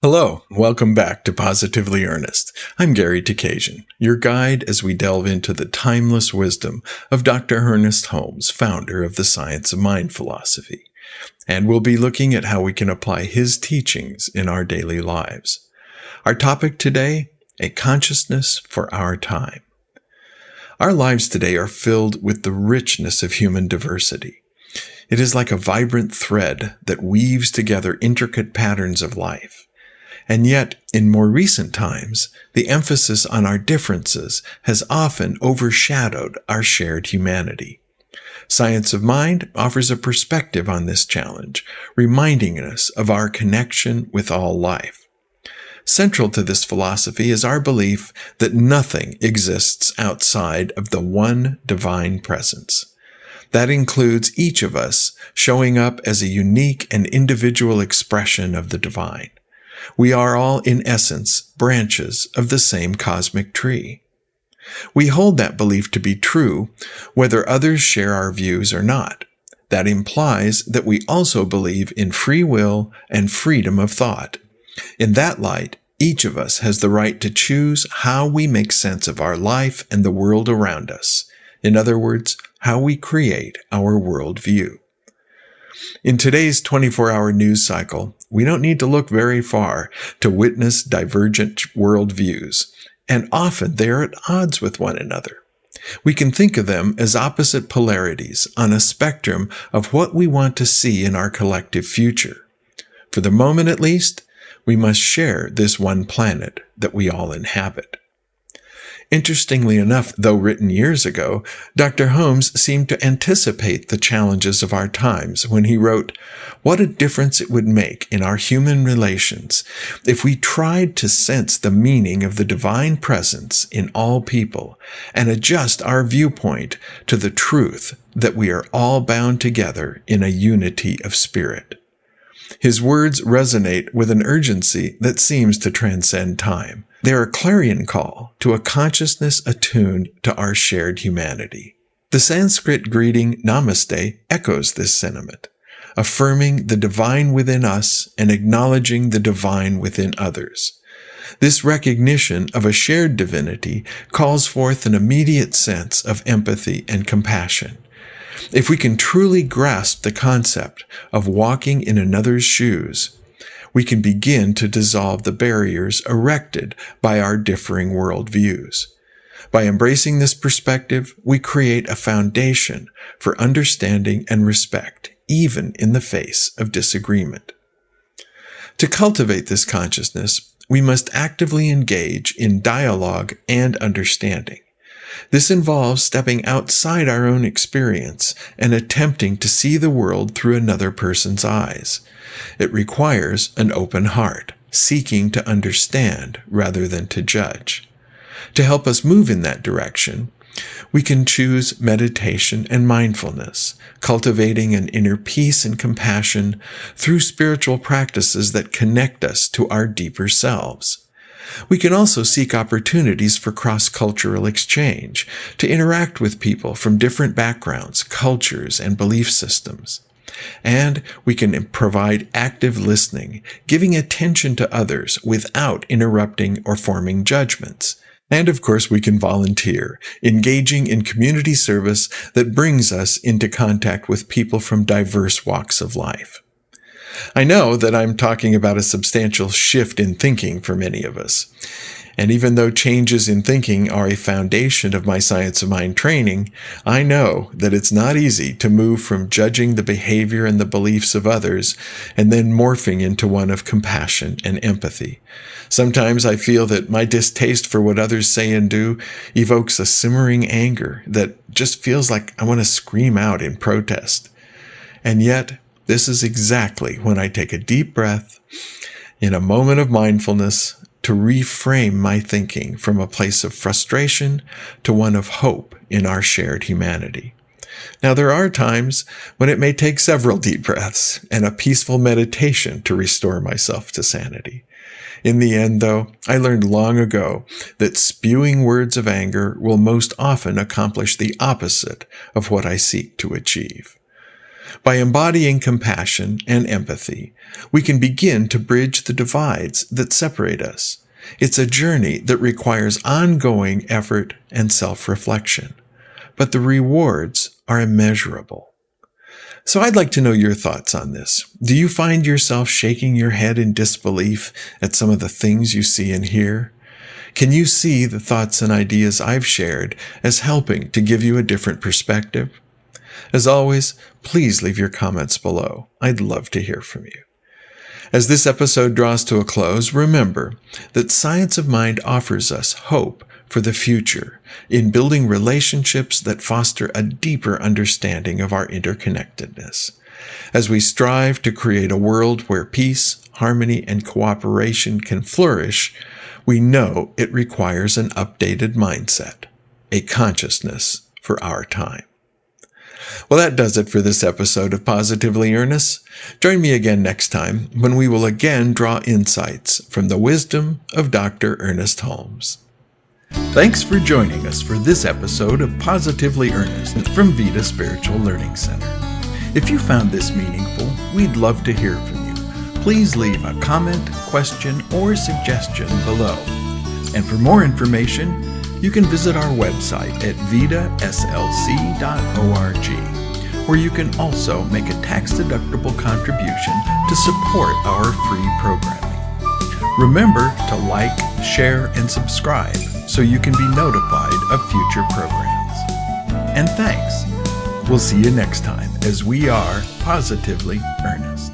Hello, welcome back to Positively Ernest. I'm Gary Takesian, your guide as we delve into the timeless wisdom of Dr. Ernest Holmes, founder of the Science of Mind philosophy. And we'll be looking at how we can apply his teachings in our daily lives. Our topic today, a consciousness for our time. Our lives today are filled with the richness of human diversity. It is like a vibrant thread that weaves together intricate patterns of life. And yet, in more recent times, the emphasis on our differences has often overshadowed our shared humanity. Science of Mind offers a perspective on this challenge, reminding us of our connection with all life. Central to this philosophy is our belief that nothing exists outside of the one divine presence. That includes each of us showing up as a unique and individual expression of the divine. We are all, in essence, branches of the same cosmic tree. We hold that belief to be true, whether others share our views or not. That implies that we also believe in free will and freedom of thought. In that light, each of us has the right to choose how we make sense of our life and the world around us. In other words, how we create our worldview. In today's 24-hour news cycle, we don't need to look very far to witness divergent worldviews, and often they are at odds with one another. We can think of them as opposite polarities on a spectrum of what we want to see in our collective future. For the moment at least, we must share this one planet that we all inhabit. Interestingly enough, though written years ago, Dr. Holmes seemed to anticipate the challenges of our times when he wrote, "What a difference it would make in our human relations if we tried to sense the meaning of the divine presence in all people and adjust our viewpoint to the truth that we are all bound together in a unity of spirit." His words resonate with an urgency that seems to transcend time. They are a clarion call to a consciousness attuned to our shared humanity. The Sanskrit greeting Namaste echoes this sentiment, affirming the divine within us and acknowledging the divine within others. This recognition of a shared divinity calls forth an immediate sense of empathy and compassion. If we can truly grasp the concept of walking in another's shoes, we can begin to dissolve the barriers erected by our differing worldviews. By embracing this perspective, we create a foundation for understanding and respect, even in the face of disagreement. To cultivate this consciousness, we must actively engage in dialogue and understanding. This involves stepping outside our own experience and attempting to see the world through another person's eyes. It requires an open heart, seeking to understand rather than to judge. To help us move in that direction, we can choose meditation and mindfulness, cultivating an inner peace and compassion through spiritual practices that connect us to our deeper selves. We can also seek opportunities for cross-cultural exchange, to interact with people from different backgrounds, cultures, and belief systems. And we can provide active listening, giving attention to others without interrupting or forming judgments. And of course, we can volunteer, engaging in community service that brings us into contact with people from diverse walks of life. I know that I'm talking about a substantial shift in thinking for many of us. And even though changes in thinking are a foundation of my Science of Mind training, I know that it's not easy to move from judging the behavior and the beliefs of others and then morphing into one of compassion and empathy. Sometimes I feel that my distaste for what others say and do evokes a simmering anger that just feels like I want to scream out in protest. And yet, this is exactly when I take a deep breath in a moment of mindfulness to reframe my thinking from a place of frustration to one of hope in our shared humanity. Now, there are times when it may take several deep breaths and a peaceful meditation to restore myself to sanity. In the end, though, I learned long ago that spewing words of anger will most often accomplish the opposite of what I seek to achieve. By embodying compassion and empathy, we can begin to bridge the divides that separate us. It's a journey that requires ongoing effort and self-reflection, but the rewards are immeasurable. So I'd like to know your thoughts on this. Do you find yourself shaking your head in disbelief at some of the things you see and hear? Can you see the thoughts and ideas I've shared as helping to give you a different perspective? As always, please leave your comments below. I'd love to hear from you. As this episode draws to a close, remember that Science of Mind offers us hope for the future in building relationships that foster a deeper understanding of our interconnectedness. As we strive to create a world where peace, harmony, and cooperation can flourish, we know it requires an updated mindset, a consciousness for our time. Well, that does it for this episode of Positively Ernest. Join me again next time when we will again draw insights from the wisdom of Dr. Ernest Holmes. Thanks for joining us for this episode of Positively Ernest from Vida Spiritual Learning Center. If you found this meaningful, we'd love to hear from you. Please leave a comment, question, or suggestion below. And for more information, you can visit our website at vidaslc.org, where you can also make a tax-deductible contribution to support our free programming. Remember to like, share, and subscribe so you can be notified of future programs. And thanks. We'll see you next time as we are Positively Ernest.